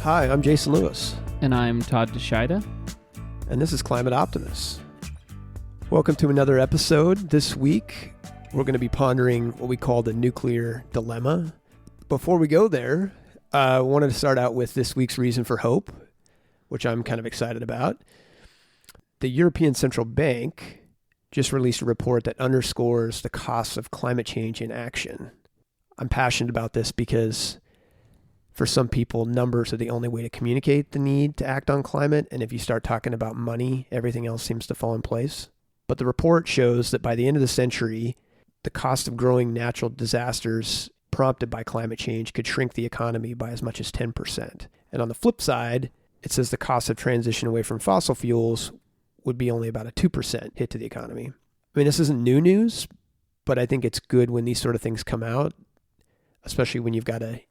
Hi, I'm Jason Lewis. And I'm Todd DeShida. And this is Climate Optimists. Welcome to another episode. This week, we're going to be pondering what we call the nuclear dilemma. Before we go there, I wanted to start out with this week's reason for hope, which I'm kind of excited about. The European Central Bank just released a report that underscores the costs of climate change in action. I'm passionate about this because for some people, numbers are the only way to communicate the need to act on climate. And if you start talking about money, everything else seems to fall in place. But the report shows that by the end of the century, the cost of growing natural disasters prompted by climate change could shrink the economy by as much as 10%. And on the flip side, it says the cost of transition away from fossil fuels would be only about a 2% hit to the economy. I mean, this isn't new news, but I think it's good when these sort of things come out, especially when you've got a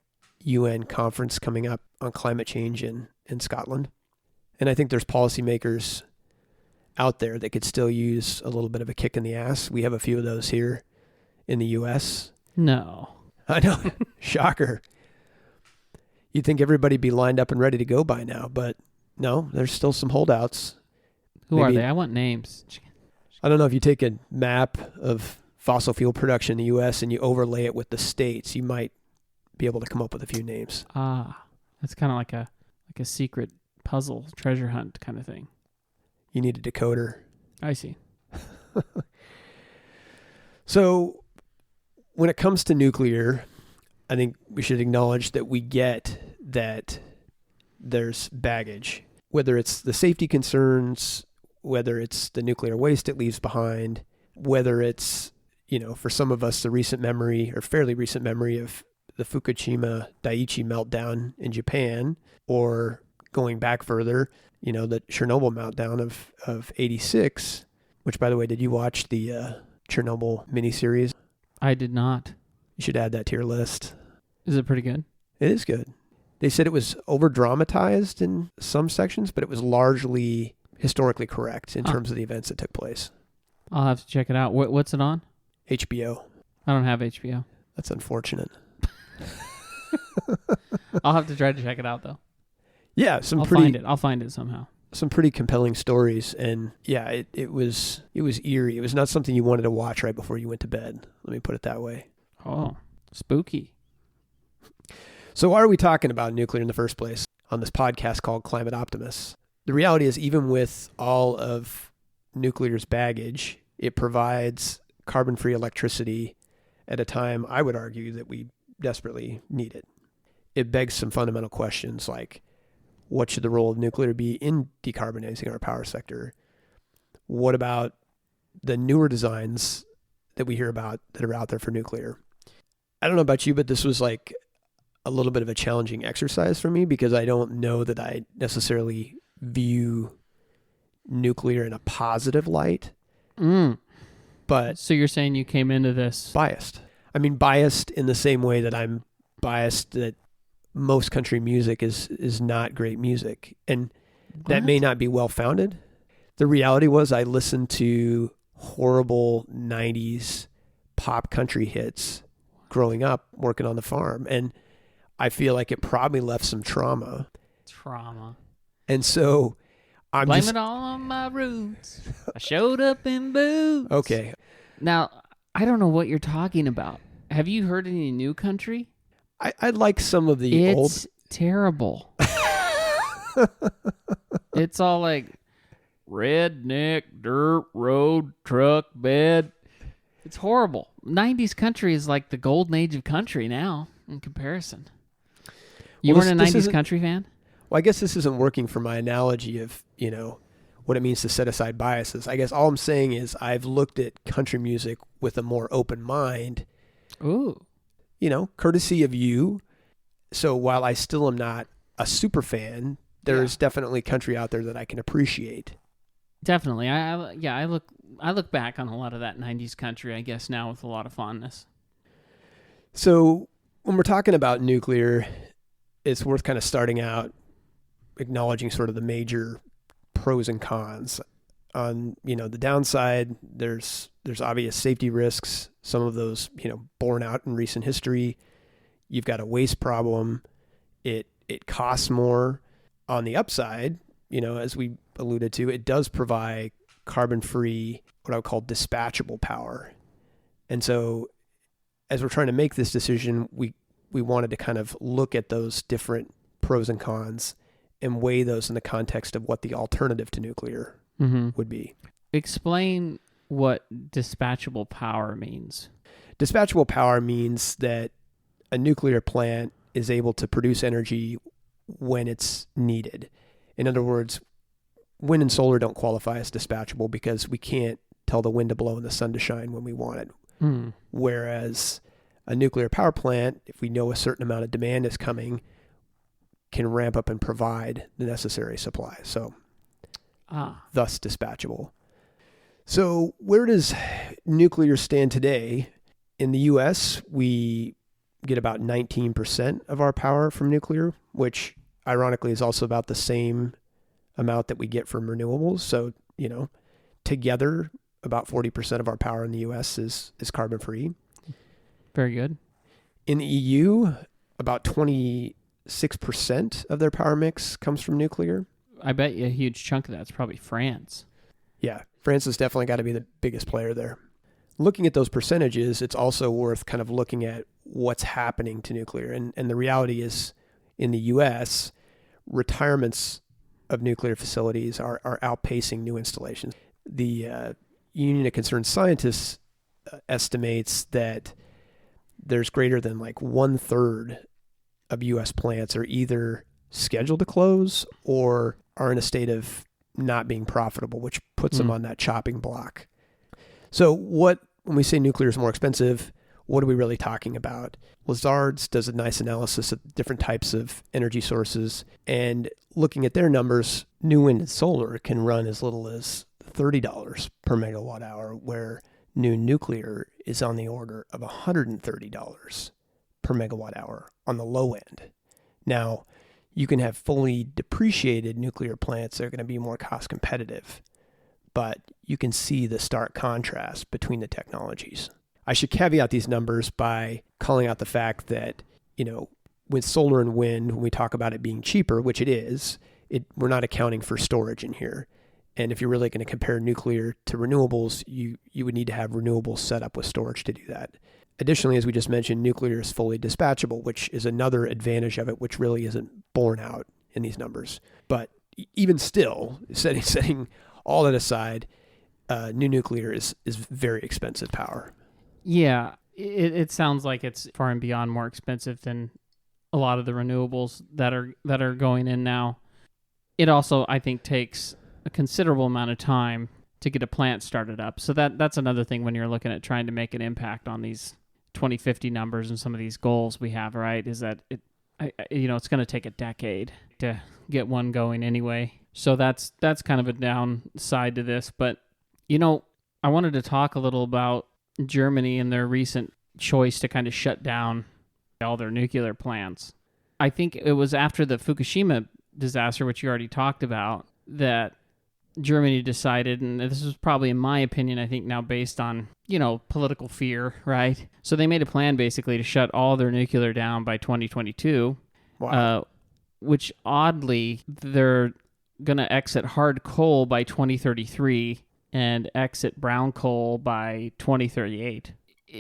UN conference coming up on climate change in Scotland. And I think there's policymakers out there that could still use a little bit of a kick in the ass. We have a few of those here in the US. No. I know. Shocker. You'd think everybody'd be lined up and ready to go by now, but no, there's still some holdouts. Who are they? I want names. I don't know if you take a map of fossil fuel production in the US and you overlay it with the states, you might be able to come up with a few names. That's kind of like a secret puzzle treasure hunt kind of thing. You need a decoder. I see. So when it comes to nuclear, I think we should acknowledge that we get that there's baggage, whether it's the safety concerns, whether it's the nuclear waste it leaves behind, whether it's, for some of us, the recent memory or fairly recent memory of the Fukushima Daiichi meltdown in Japan, or going back further, the Chernobyl meltdown of 86, which, by the way, did you watch the Chernobyl miniseries? I did not. You should add that to your list. Is it pretty good? It is good. They said it was over-dramatized in some sections, but it was largely historically correct in terms of the events that took place. I'll have to check it out. What's it on? HBO. I don't have HBO. That's unfortunate. I'll have to try to check it out, though. Yeah, I'll find it somehow. Some pretty compelling stories, and yeah, it was eerie. It was not something you wanted to watch right before you went to bed. Let me put it that way. Oh, spooky. So why are we talking about nuclear in the first place on this podcast called Climate Optimists? The reality is, even with all of nuclear's baggage, it provides carbon-free electricity at a time, I would argue, that we desperately need it. It begs some fundamental questions like, what should the role of nuclear be in decarbonizing our power sector? What about the newer designs that we hear about that are out there for nuclear? I don't know about you, but this was like a little bit of a challenging exercise for me because I don't know that I necessarily view nuclear in a positive light. But so you're saying you came into this biased. I mean, biased in the same way that I'm biased that most country music is not great music. And that may not be well-founded. The reality was I listened to horrible 90s pop country hits growing up, working on the farm. And I feel like it probably left some trauma. And so I'm Blame it all on my roots. I showed up in boots. Okay. Now, I don't know what you're talking about. Have you heard any new country? I like some of the old. It's terrible. It's all like redneck, dirt road, truck bed. It's horrible. 90s country is like the golden age of country now in comparison. You weren't a 90s country fan? Well, I guess this isn't working for my analogy of, what it means to set aside biases. I guess all I'm saying is I've looked at country music with a more open mind. Ooh. Courtesy of you. So while I still am not a super fan, there's definitely country out there that I can appreciate. Definitely. I look back on a lot of that 90s country, I guess, now with a lot of fondness. So when we're talking about nuclear, it's worth kind of starting out acknowledging sort of the major pros and cons. On, the downside, there's obvious safety risks, some of those, borne out in recent history. You've got a waste problem. It it costs more. On the upside, as we alluded to, it does provide carbon-free, what I would call dispatchable power. And so as we're trying to make this decision, we wanted to kind of look at those different pros and cons and weigh those in the context of what the alternative to nuclear would be. Explain what dispatchable power means. Dispatchable power means that a nuclear plant is able to produce energy when it's needed. In other words, wind and solar don't qualify as dispatchable because we can't tell the wind to blow and the sun to shine when we want it. Whereas a nuclear power plant, if we know a certain amount of demand is coming, can ramp up and provide the necessary supply. So, thus dispatchable. So where does nuclear stand today? In the U.S., we get about 19% of our power from nuclear, which ironically is also about the same amount that we get from renewables. So, together, about 40% of our power in the U.S. is carbon-free. Very good. In the EU, about 26% of their power mix comes from nuclear. I bet you a huge chunk of that's probably France. Yeah, France has definitely got to be the biggest player there. Looking at those percentages, it's also worth kind of looking at what's happening to nuclear. And the reality is, in the U.S., retirements of nuclear facilities are outpacing new installations. The Union of Concerned Scientists estimates that there's greater than like 1/3 of U.S. plants are either scheduled to close or are in a state of not being profitable, which puts them on that chopping block. So when we say nuclear is more expensive, what are we really talking about? Lazard's does a nice analysis of different types of energy sources, and looking at their numbers, new wind and solar can run as little as $30 per megawatt hour, where new nuclear is on the order of $130 per megawatt hour on the low end. Now, you can have fully depreciated nuclear plants that are going to be more cost competitive, but you can see the stark contrast between the technologies. I should caveat these numbers by calling out the fact that, with solar and wind, when we talk about it being cheaper, which it is, we're not accounting for storage in here. And if you're really going to compare nuclear to renewables, you would need to have renewables set up with storage to do that. Additionally, as we just mentioned, nuclear is fully dispatchable, which is another advantage of it, which really isn't borne out in these numbers. But even still, setting all that aside, new nuclear is very expensive power. Yeah, it sounds like it's far and beyond more expensive than a lot of the renewables that are going in now. It also, I think, takes a considerable amount of time to get a plant started up. So that's another thing when you're looking at trying to make an impact on these 2050 numbers and some of these goals we have, right? Is that it's going to take a decade to get one going anyway. So that's kind of a downside to this. But I wanted to talk a little about Germany and their recent choice to kind of shut down all their nuclear plants. I think it was after the Fukushima disaster, which you already talked about, that Germany decided, and this was probably, in my opinion, I think now based on, political fear, right? So they made a plan basically to shut all their nuclear down by 2022. Wow. Which oddly, they're going to exit hard coal by 2033 and exit brown coal by 2038.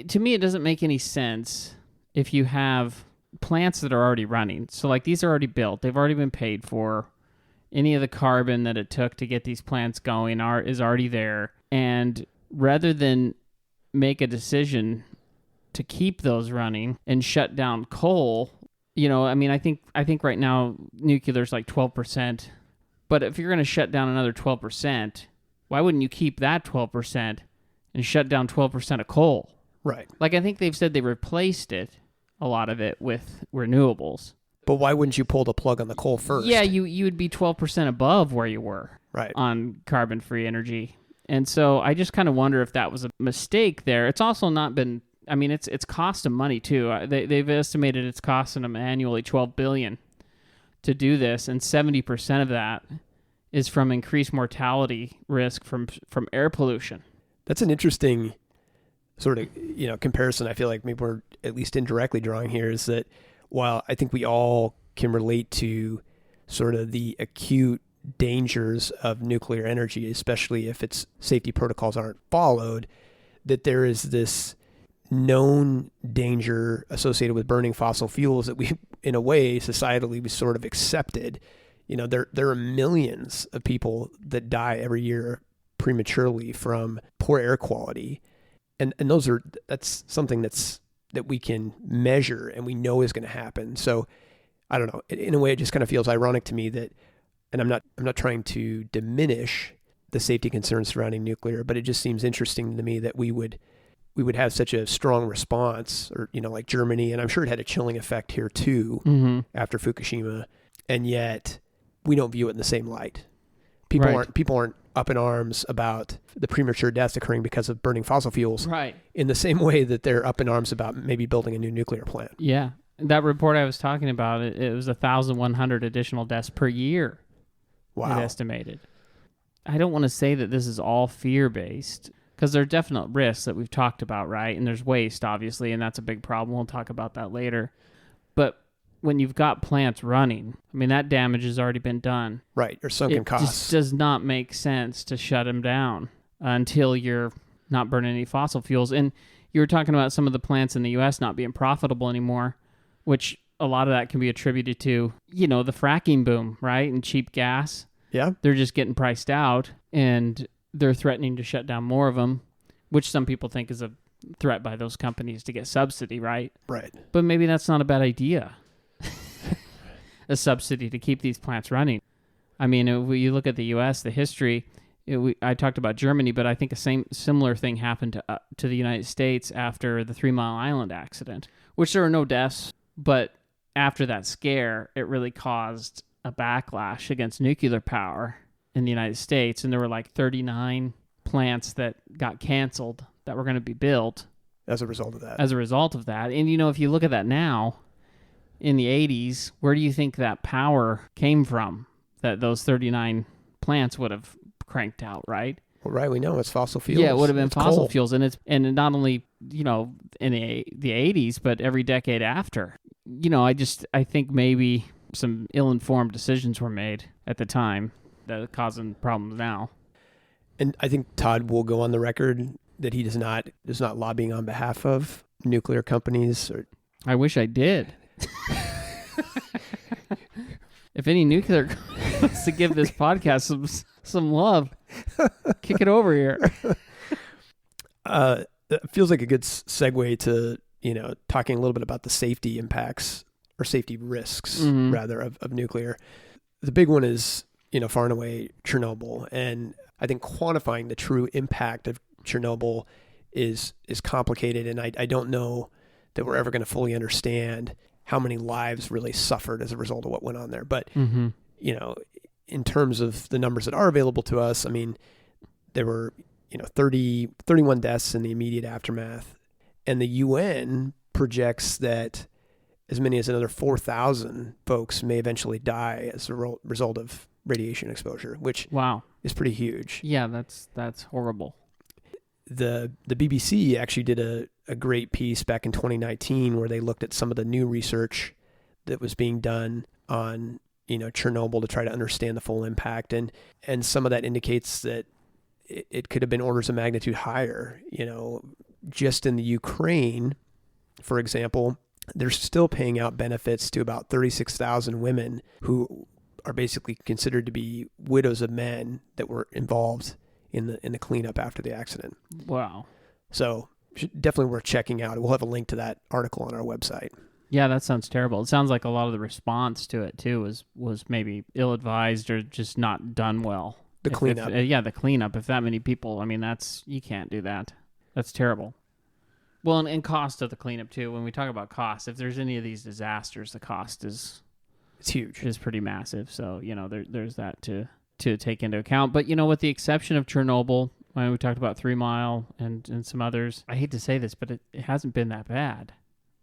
To me, it doesn't make any sense if you have plants that are already running. So like these are already built. They've already been paid for. Any of the carbon that it took to get these plants going is already there. And rather than make a decision to keep those running and shut down coal, I think right now nuclear is like 12%. But if you're going to shut down another 12%, why wouldn't you keep that 12% and shut down 12% of coal? Right. Like I think they've said they replaced a lot of it with renewables. But why wouldn't you pull the plug on the coal first? Yeah, you would be 12% above where you were on carbon-free energy. And so I just kind of wonder if that was a mistake there. It's also not been, it's cost them money too. They've estimated it's costing them annually $12 billion to do this, and 70% of that is from increased mortality risk from air pollution. That's an interesting sort of, comparison. I feel like maybe we're at least indirectly drawing here is that while I think we all can relate to sort of the acute dangers of nuclear energy, especially if its safety protocols aren't followed, that there is this known danger associated with burning fossil fuels that we, in a way, societally, we sort of accepted. You know, there are millions of people that die every year prematurely from poor air quality. And that's something that we can measure and we know is going to happen. So I don't know, in a way, it just kind of feels ironic to me that, and I'm not trying to diminish the safety concerns surrounding nuclear, but it just seems interesting to me that we would have such a strong response, or, you know, like Germany, and I'm sure it had a chilling effect here too after Fukushima, and yet we don't view it in the same light. People aren't up in arms about the premature deaths occurring because of burning fossil fuels, right, in the same way that they're up in arms about maybe building a new nuclear plant. Yeah. That report I was talking about, it was 1,100 additional deaths per year. Wow. It estimated. I don't want to say that this is all fear-based, because there are definite risks that we've talked about, right? And there's waste, obviously, and that's a big problem. We'll talk about that later. But when you've got plants running, I mean, that damage has already been done. Right, or sunken costs. It just does not make sense to shut them down until you're not burning any fossil fuels. And you were talking about some of the plants in the U.S. not being profitable anymore, which a lot of that can be attributed to, you know, the fracking boom, right? And cheap gas. Yeah. They're just getting priced out, and they're threatening to shut down more of them, which some people think is a threat by those companies to get subsidy, right? Right. But maybe that's not a bad idea. A subsidy to keep these plants running. I mean, if you look at the U.S., the history, I talked about Germany, but I think a similar thing happened to the United States after the 3 Mile Island accident, which there were no deaths, but after that scare, it really caused a backlash against nuclear power in the United States, and there were like 39 plants that got canceled that were going to be built as a result of that. And, you know, if you look at that now, in the 80s, where do you think that power came from that those 39 plants would have cranked out, right? Well, right, we know it's fossil fuels. Yeah, it would have been fossil coal. fuels, and not only, you know, in the 80s, but every decade after. You know, I think maybe some ill-informed decisions were made at the time that are causing problems now. And I think Todd will go on the record that he is not lobbying on behalf of nuclear companies. Or I wish I did. If any nuclear wants to give this podcast some love, kick it over here. It feels like a good segue to, you know, talking a little bit about the safety impacts or safety risks, rather, of nuclear. The big one is, you know, far and away Chernobyl. And I think quantifying the true impact of Chernobyl is complicated. And I don't know that we're ever going to fully understand how many lives really suffered as a result of what went on there. But, you know, in terms of the numbers that are available to us, I mean, there were, you know, 31 deaths in the immediate aftermath. And the UN projects that as many as another 4,000 folks may eventually die as a result of radiation exposure, which is pretty huge. Yeah, that's horrible. The BBC actually did a great piece back in 2019 where they looked at some of the new research that was being done on, you know, Chernobyl to try to understand the full impact. And some of that indicates that it could have been orders of magnitude higher. You know, just in the Ukraine, for example, they're still paying out benefits to about 36,000 women who are basically considered to be widows of men that were involved in the cleanup after the accident. Wow. So definitely worth checking out. We'll have a link to that article on our website. Yeah, that sounds terrible. It sounds like a lot of the response to it too was maybe ill-advised or just not done well. The cleanup. The cleanup. If that many people, I mean, you can't do that. That's terrible. Well, and cost of the cleanup too. When we talk about cost, if there's any of these disasters, the cost it's huge. Is pretty massive. So, you know, there's that to take into account. But, you know, with the exception of Chernobyl, when we talked about 3 Mile and some others, I hate to say this, but it hasn't been that bad,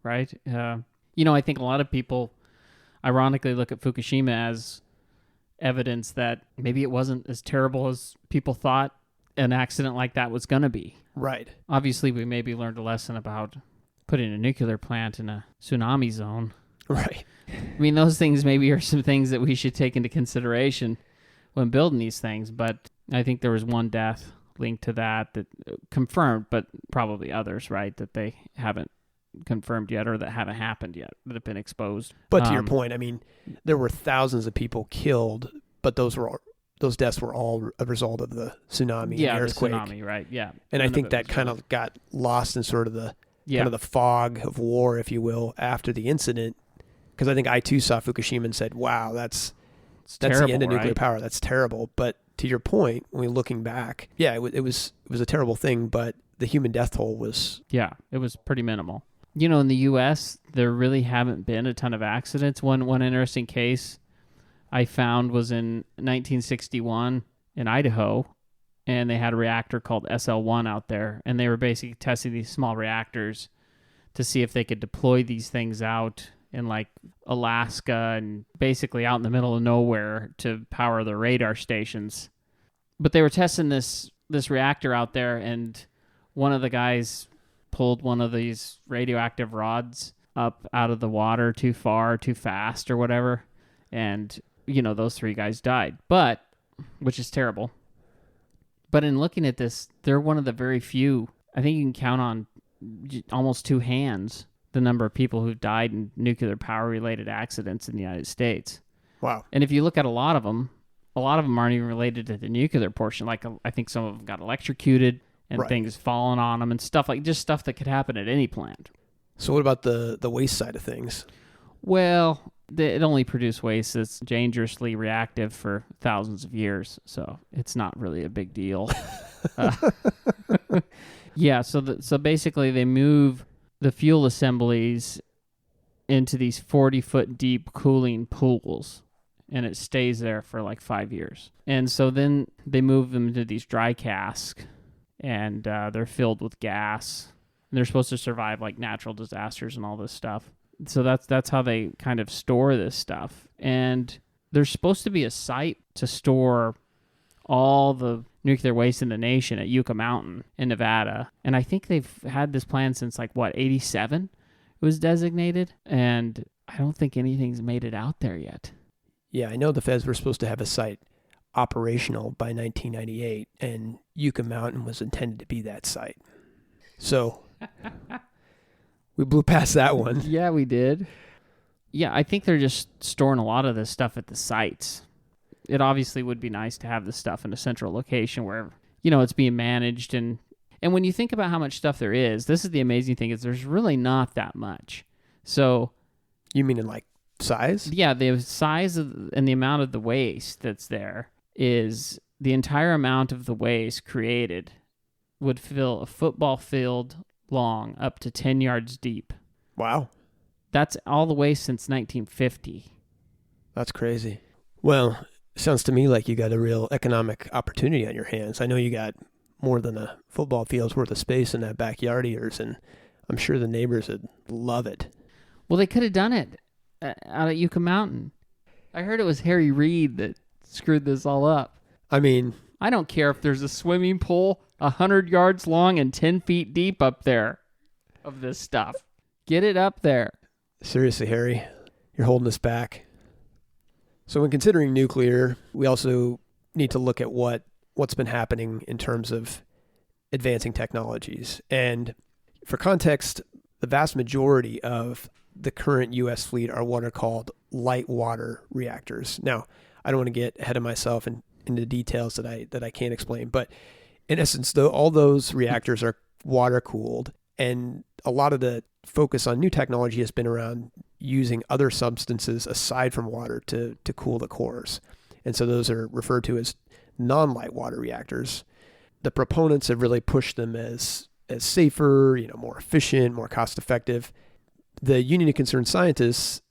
right? You know, I think a lot of people ironically look at Fukushima as evidence that maybe it wasn't as terrible as people thought an accident like that was going to be. Right. Obviously, we maybe learned a lesson about putting a nuclear plant in a tsunami zone. Right. I mean, those things maybe are some things that we should take into consideration when building these things, but I think there was one death linked to that confirmed, but probably others, right, that they haven't confirmed yet or that haven't happened yet, that have been exposed. But to your point, I mean, there were thousands of people killed, but those deaths were all a result of the tsunami and the earthquake. The tsunami, right, yeah. And I think that kind of got lost in sort of the kind of the fog of war, if you will, after the incident. Because I think I too saw Fukushima and said, wow, that's terrible, the end of nuclear right? power. That's terrible. But to your point, when we're looking back, yeah, it was a terrible thing, but the human death toll was... Yeah, it was pretty minimal. You know, in the U.S., there really haven't been a ton of accidents. One interesting case I found was in 1961 in Idaho, and they had a reactor called SL-1 out there, and they were basically testing these small reactors to see if they could deploy these things out in like Alaska and basically out in the middle of nowhere to power the radar stations. But they were testing this reactor out there, and one of the guys pulled one of these radioactive rods up out of the water too far, too fast, or whatever, and you know, those 3 guys died, which is terrible. But in looking at this, they're one of the very few, I think you can count on almost 2 hands the number of people who've died in nuclear power-related accidents in the United States. Wow. And if you look at a lot of them aren't even related to the nuclear portion. Like, I think some of them got electrocuted and things falling on them and stuff that could happen at any plant. So what about the waste side of things? Well, it only produced waste that's dangerously reactive for thousands of years, so it's not really a big deal. Yeah, so basically they move the fuel assemblies into these 40-foot deep cooling pools, and it stays there for like 5 years. And so then they move them into these dry casks, and they're filled with gas. And they're supposed to survive like natural disasters and all this stuff. So that's how they kind of store this stuff. And there's supposed to be a site to store all the nuclear waste in the nation at Yucca Mountain in Nevada. And I think they've had this plan since 87 it was designated. And I don't think anything's made it out there yet. Yeah, I know the feds were supposed to have a site operational by 1998, and Yucca Mountain was intended to be that site. So we blew past that one. Yeah, we did. Yeah, I think they're just storing a lot of this stuff at the sites. It obviously would be nice to have this stuff in a central location where, it's being managed. And when you think about how much stuff there is, this is the amazing thing, is there's really not that much. So... You mean in size? Yeah, the size and the amount of the waste that's there is the entire amount of the waste created would fill a football field long up to 10 yards deep. Wow. That's all the way since 1950. That's crazy. Well, sounds to me like you got a real economic opportunity on your hands. I know you got more than a football field's worth of space in that backyard of yours, and I'm sure the neighbors would love it. Well, they could have done it out at Yucca Mountain. I heard it was Harry Reid that screwed this all up. I mean... I don't care if there's a swimming pool 100 yards long and 10 feet deep up there of this stuff. Get it up there. Seriously, Harry, you're holding us back. So when considering nuclear, we also need to look at what's been happening in terms of advancing technologies. And for context, the vast majority of the current U.S. fleet are what are called light water reactors. Now, I don't want to get ahead of myself and into details that I can't explain, but in essence, though, all those reactors are water cooled, and a lot of the focus on new technology has been around using other substances aside from water to cool the cores. And so those are referred to as non-light water reactors. The proponents have really pushed them as safer, more efficient, more cost effective. The Union of Concerned Scientists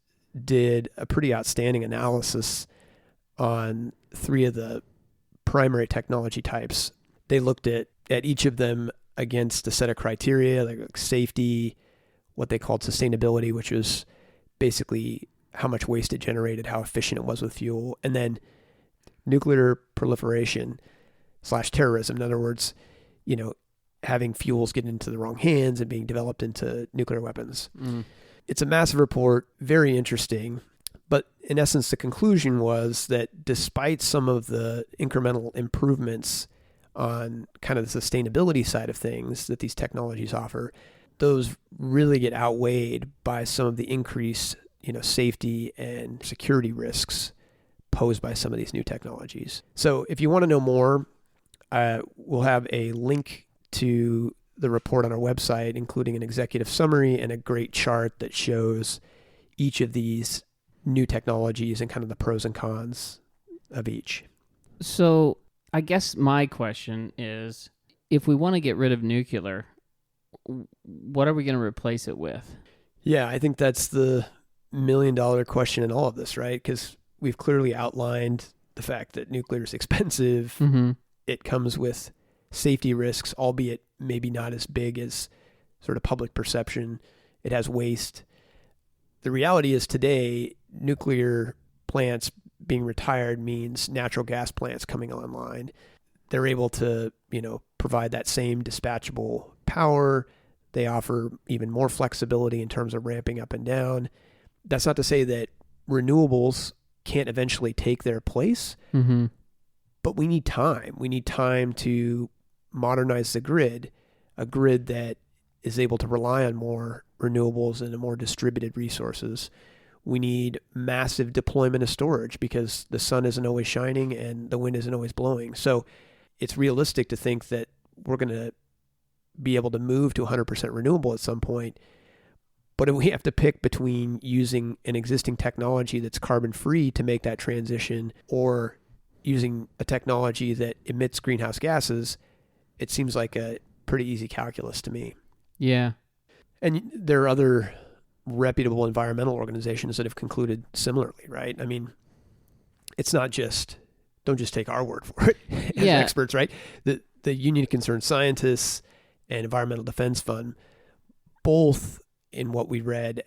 did a pretty outstanding analysis on 3 of the primary technology types. They looked at each of them against a set of criteria like safety, what they called sustainability, which was basically how much waste it generated, how efficient it was with fuel, and then nuclear proliferation / terrorism. In other words, having fuels get into the wrong hands and being developed into nuclear weapons. Mm. It's a massive report, very interesting. But in essence, the conclusion was that despite some of the incremental improvements on kind of the sustainability side of things that these technologies offer, those really get outweighed by some of the increased, safety and security risks posed by some of these new technologies. So if you want to know more, we'll have a link to the report on our website, including an executive summary and a great chart that shows each of these new technologies and kind of the pros and cons of each. So I guess my question is, if we want to get rid of nuclear, what are we going to replace it with? Yeah, I think that's the million-dollar question in all of this, right? Because we've clearly outlined the fact that nuclear is expensive. Mm-hmm. It comes with safety risks, albeit maybe not as big as sort of public perception. It has waste. The reality is today, nuclear plants being retired means natural gas plants coming online. They're able to, provide that same dispatchable power. They offer even more flexibility in terms of ramping up and down. That's not to say that renewables can't eventually take their place, Mm-hmm. but we need time. We need time to modernize the grid, a grid that is able to rely on more renewables and more distributed resources. We need massive deployment of storage because the sun isn't always shining and the wind isn't always blowing. So it's realistic to think that we're going to be able to move to 100% renewable at some point. But if we have to pick between using an existing technology that's carbon free to make that transition or using a technology that emits greenhouse gases, it seems like a pretty easy calculus to me. Yeah. And there are other reputable environmental organizations that have concluded similarly, right? I mean, it's not just, don't just take our word for it as experts, right? The Union of Concerned Scientists and Environmental Defense Fund, both in what we read,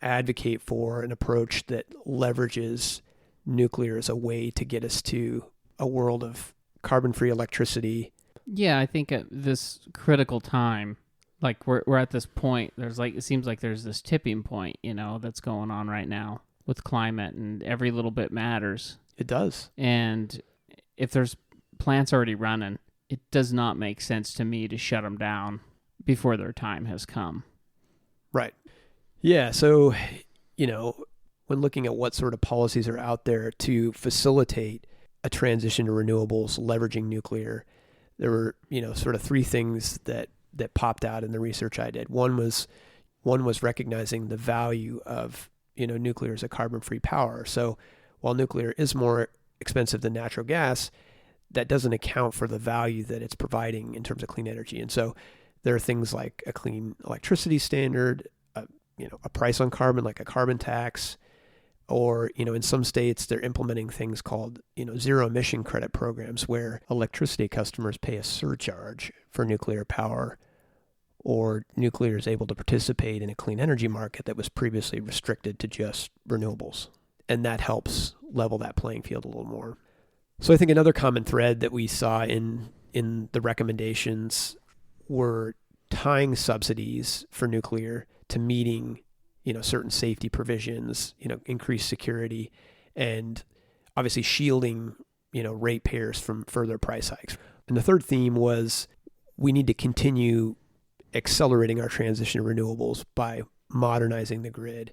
advocate for an approach that leverages nuclear as a way to get us to a world of carbon-free electricity. Yeah, I think at this critical time, like we're at this point, it seems like there's this tipping point, that's going on right now with climate, and every little bit matters. It does. And if there's plants already running, it does not make sense to me to shut them down before their time has come. Right. Yeah. So, when looking at what sort of policies are out there to facilitate a transition to renewables, leveraging nuclear, there were, sort of three things that popped out in the research I did. One was recognizing the value of, nuclear as a carbon-free power. So while nuclear is more expensive than natural gas, that doesn't account for the value that it's providing in terms of clean energy. And so there are things like a clean electricity standard, a price on carbon, like a carbon tax, or, in some states, they're implementing things called, zero emission credit programs where electricity customers pay a surcharge for nuclear power, or nuclear is able to participate in a clean energy market that was previously restricted to just renewables. And that helps level that playing field a little more. So I think another common thread that we saw in the recommendations were tying subsidies for nuclear to meeting, certain safety provisions, increased security, and obviously shielding, ratepayers from further price hikes. And the third theme was we need to continue accelerating our transition to renewables by modernizing the grid,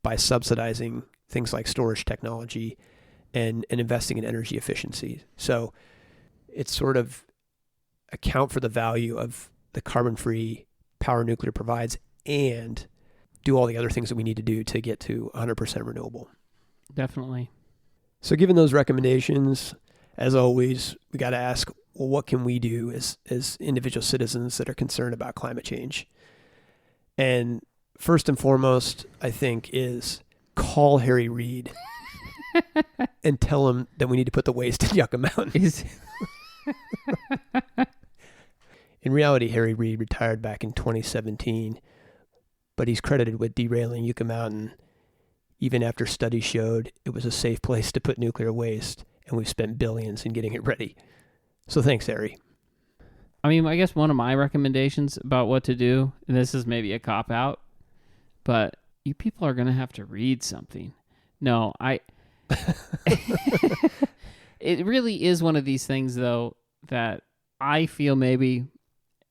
by subsidizing things like storage technology and investing in energy efficiency. So it's sort of account for the value of the carbon-free power nuclear provides and do all the other things that we need to do to get to 100% renewable. Definitely. So given those recommendations, as always, we got to ask, well, what can we do as individual citizens that are concerned about climate change? And first and foremost, I think, is call Harry Reid and tell him that we need to put the waste in Yucca Mountain. In reality, Harry Reid retired back in 2017, but he's credited with derailing Yucca Mountain even after studies showed it was a safe place to put nuclear waste, and we've spent billions in getting it ready. So thanks, Harry. I mean, I guess one of my recommendations about what to do, and this is maybe a cop-out, but you people are going to have to read something. No, it really is one of these things, though, that I feel maybe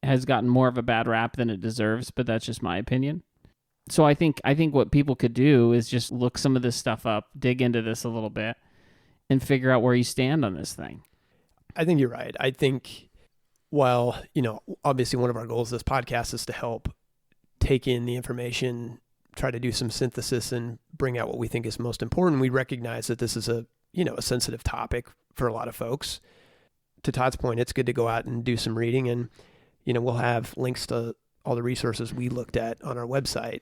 has gotten more of a bad rap than it deserves, but that's just my opinion. So I think what people could do is just look some of this stuff up, dig into this a little bit, and figure out where you stand on this thing. I think you're right. I think while, obviously one of our goals of this podcast is to help take in the information, try to do some synthesis and bring out what we think is most important, we recognize that this is a sensitive topic for a lot of folks. To Todd's point, it's good to go out and do some reading, and, we'll have links to all the resources we looked at on our website.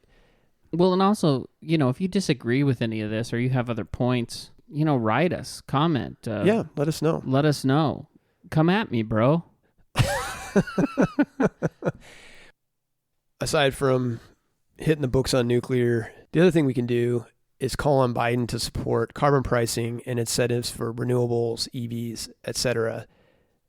Well, and also, if you disagree with any of this or you have other points, write us, comment. Let us know. Let us know. Come at me, bro. Aside from hitting the books on nuclear, the other thing we can do is call on Biden to support carbon pricing and incentives for renewables, EVs, etc.,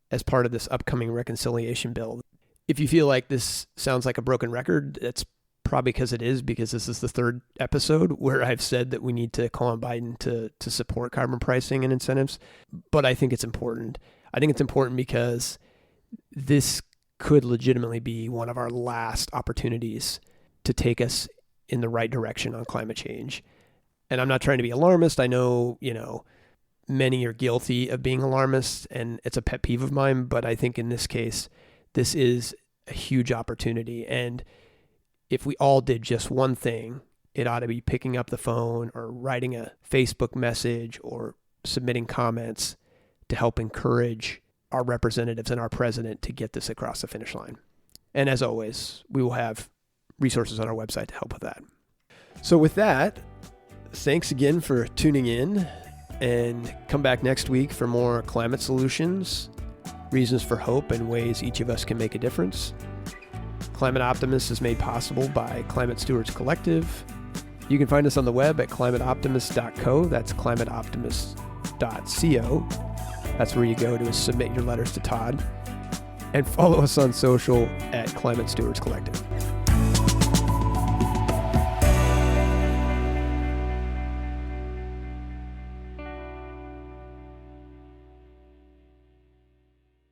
as part of this upcoming reconciliation bill. If you feel like this sounds like a broken record, that's probably because it is, because this is the third episode where I've said that we need to call on Biden to support carbon pricing and incentives. But I think it's important. I think it's important because this could legitimately be one of our last opportunities to take us in the right direction on climate change. And I'm not trying to be alarmist. I know, many are guilty of being alarmist, and it's a pet peeve of mine. But I think in this case, this is a huge opportunity. And if we all did just one thing, it ought to be picking up the phone or writing a Facebook message or submitting comments to help encourage our representatives and our president to get this across the finish line. And as always, we will have resources on our website to help with that. So with that, thanks again for tuning in, and come back next week for more climate solutions, reasons for hope, and ways each of us can make a difference. Climate Optimist is made possible by Climate Stewards Collective. You can find us on the web at climateoptimist.co. That's climateoptimist.co. That's where you go to submit your letters to Todd. And follow us on social at Climate Stewards Collective.